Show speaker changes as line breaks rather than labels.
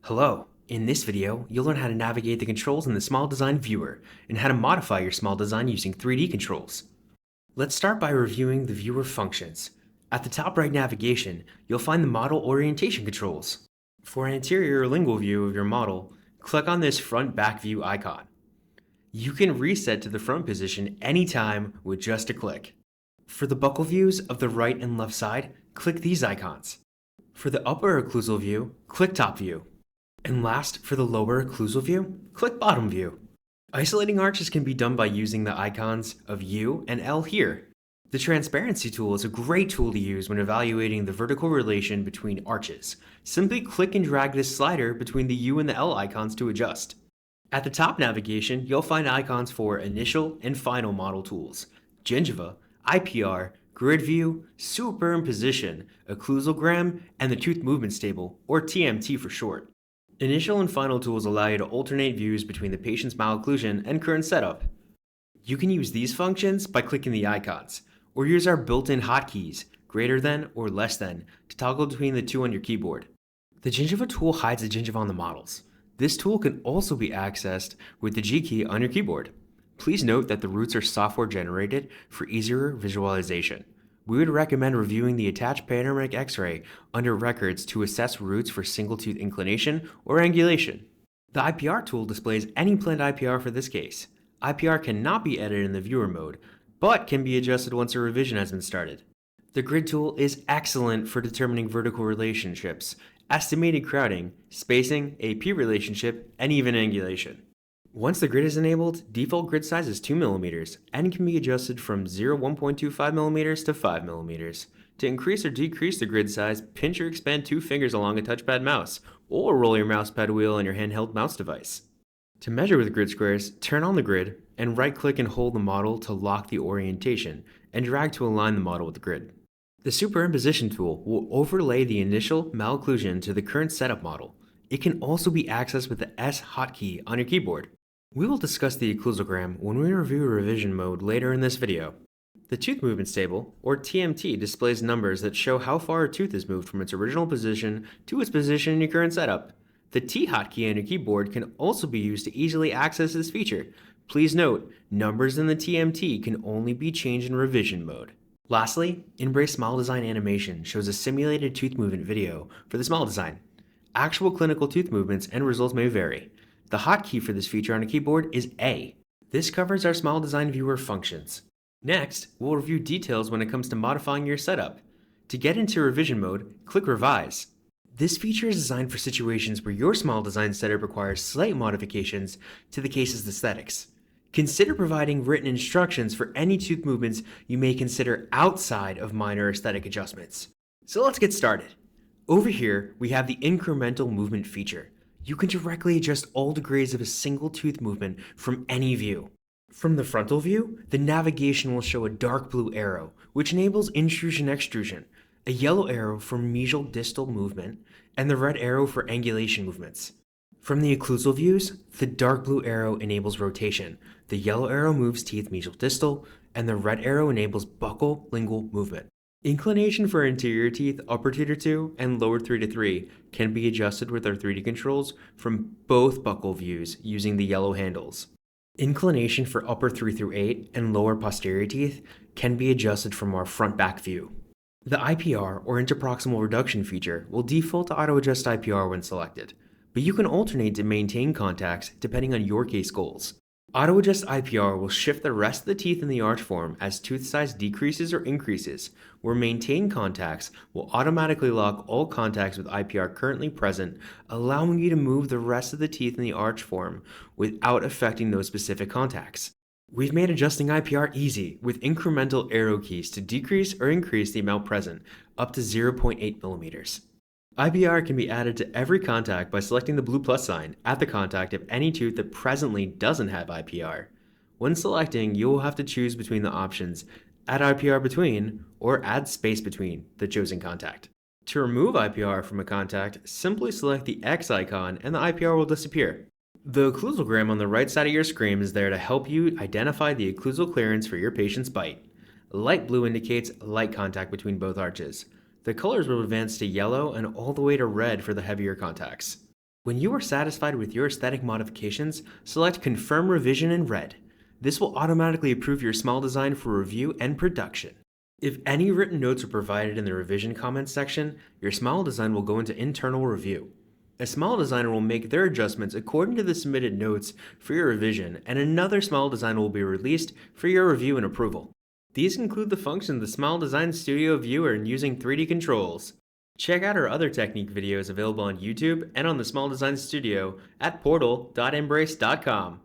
Hello. In this video, you'll learn how to navigate the controls in the Small Design viewer and how to modify your Small Design using 3D controls. Let's start by reviewing the viewer functions. At the top right navigation, you'll find the model orientation controls. For an anterior or lingual view of your model, click on this front back view icon. You can reset to the front position anytime with just a click. For the buccal views of the right and left side, click these icons. For the upper occlusal view, click top view. And last, for the lower occlusal view, click bottom view. Isolating arches can be done by using the icons of U and L here. The transparency tool is a great tool to use when evaluating the vertical relation between arches. Simply click and drag this slider between the U and the L icons to adjust. At the top navigation, you'll find icons for initial and final model tools, gingiva, IPR, grid view, superimposition, occlusogram, and the tooth movement table, or TMT for short. Initial and final tools allow you to alternate views between the patient's malocclusion and current setup. You can use these functions by clicking the icons, or use our built-in hotkeys, greater than or less than, to toggle between the two on your keyboard. The gingiva tool hides the gingiva on the models. This tool can also be accessed with the G key on your keyboard. Please note that the roots are software generated for easier visualization. We would recommend reviewing the attached panoramic X-ray under Records to assess roots for single tooth inclination or angulation. The IPR tool displays any planned IPR for this case. IPR cannot be edited in the viewer mode, but can be adjusted once a revision has been started. The grid tool is excellent for determining vertical relationships, estimated crowding, spacing, AP relationship, and even angulation. Once the grid is enabled, default grid size is 2 mm and can be adjusted from 1.25 mm to 5 mm. To increase or decrease the grid size, pinch or expand 2 fingers along a touchpad mouse, or roll your mousepad wheel on your handheld mouse device. To measure with grid squares, turn on the grid and right-click and hold the model to lock the orientation and drag to align the model with the grid. The superimposition tool will overlay the initial malocclusion to the current setup model. It can also be accessed with the S hotkey on your keyboard. We will discuss the occlusogram when we review revision mode later in this video. The tooth movement table, or TMT, displays numbers that show how far a tooth is moved from its original position to its position in your current setup. The T hotkey on your keyboard can also be used to easily access this feature. Please note, numbers in the TMT can only be changed in revision mode. Lastly, InBrace Small Design Animation shows a simulated tooth movement video for the Small Design. Actual clinical tooth movements and results may vary. The hotkey for this feature on a keyboard is A. This covers our Small Design viewer functions. Next, we'll review details when it comes to modifying your setup. To get into revision mode, click Revise. This feature is designed for situations where your Small Design setup requires slight modifications to the case's aesthetics. Consider providing written instructions for any tooth movements you may consider outside of minor aesthetic adjustments. So let's get started. Over here, we have the incremental movement feature. You can directly adjust all degrees of a single tooth movement from any view. From the frontal view, the navigation will show a dark blue arrow, which enables intrusion-extrusion, a yellow arrow for mesial distal movement, and the red arrow for angulation movements. From the occlusal views, the dark blue arrow enables rotation, the yellow arrow moves teeth mesial distal, and the red arrow enables buccal lingual movement. Inclination for anterior teeth, upper 2 to 2, and lower 3 to 3 can be adjusted with our 3D controls from both buccal views using the yellow handles. Inclination for upper 3 through 8 and lower posterior teeth can be adjusted from our front back view. The IPR, or interproximal reduction feature, will default to auto-adjust IPR when selected, but you can alternate to maintain contacts depending on your case goals. Auto-adjust IPR will shift the rest of the teeth in the arch form as tooth size decreases or increases, where maintain contacts will automatically lock all contacts with IPR currently present, allowing you to move the rest of the teeth in the arch form without affecting those specific contacts. We've made adjusting IPR easy with incremental arrow keys to decrease or increase the amount present up to 0.8 millimeters. IPR can be added to every contact by selecting the blue plus sign at the contact of any tooth that presently doesn't have IPR. When selecting, you will have to choose between the options Add IPR between or Add space between the chosen contact. To remove IPR from a contact, simply select the X icon and the IPR will disappear. The occlusogram on the right side of your screen is there to help you identify the occlusal clearance for your patient's bite. Light blue indicates light contact between both arches. The colors will advance to yellow and all the way to red for the heavier contacts. When you are satisfied with your aesthetic modifications, select Confirm Revision in red. This will automatically approve your small design for review and production. If any written notes are provided in the revision comments section, your small design will go into internal review. A small designer will make their adjustments according to the submitted notes for your revision, and another small design will be released for your review and approval. These include the function of the Small Design Studio viewer and using 3D controls. Check out our other technique videos available on YouTube and on the Small Design Studio at portal.inbrace.com.